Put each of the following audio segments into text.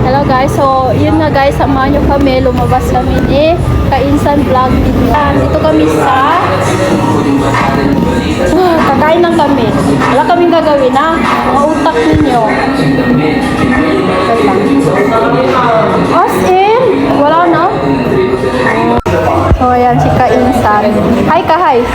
Hello guys, so yun nga guys, samahan nyo kami, lumabas kami ni Kainsan Vlog Video. Dito kami sa kakain lang kami. Wala kaming gagawin ha, mga utak ninyo. As in, wala na. So ayan si Kainsan. Hi ka, hi.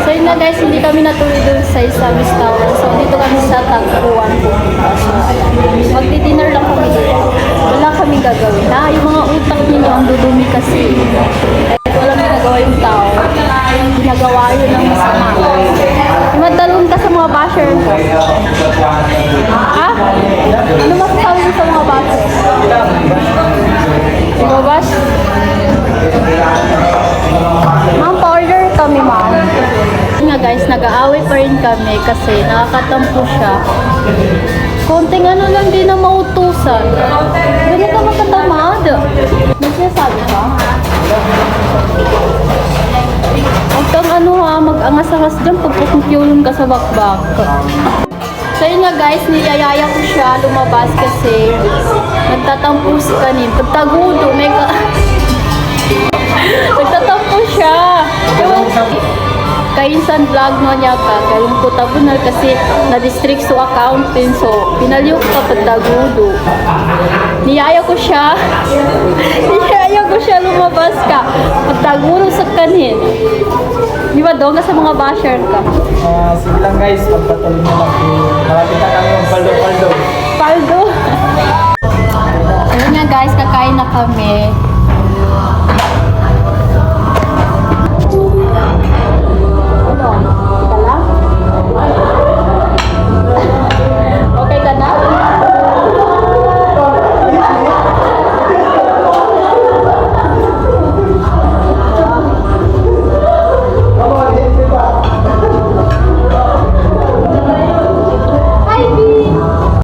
So yun na guys, hindi kami natuloy dun sa Isamis Tower. So dito kami sa Tagpuan po. So ayan, magdi-dinner lang kami dito. Wala kaming gagawin na. Yung mga utak ninyo ang dudumi kasi. Kahit walang ginagawa yung tao, ginagawa yun ng masama. Imadalon ka sa mga basher ko. Ha? Ano masasabi mo sa mga basher? Mga bash? Ma'am, pa-order kami ma'am. Nga guys, nag-aaway pa rin kami kasi nakakatampo siya. Konting ano lang din na mautusan. Ganyan ka makatamad. May sinasabi ka? Huwag kang ano ha, mag-angas-angas dyan pagpupunkyulon ka sa bakbak. So yun nga guys, niyayaya ko siya lumabas kasi nagtatampo si kanin. Pagtagudo, may ka... nagtatampo siya. Kainsan Vlog no niya ka, kayong ko tabunal kasi na-district so accounting, so pinalyok ka pagtagudo. Niyaya ko siya lumabas ka pagtagudo sa kanin. Di ba doon ka sa mga basher ka? Sige lang guys, pagpatuloy na lang. Malapit na kami yung paldo. Paldo? Ayun nga guys, kakain na kami.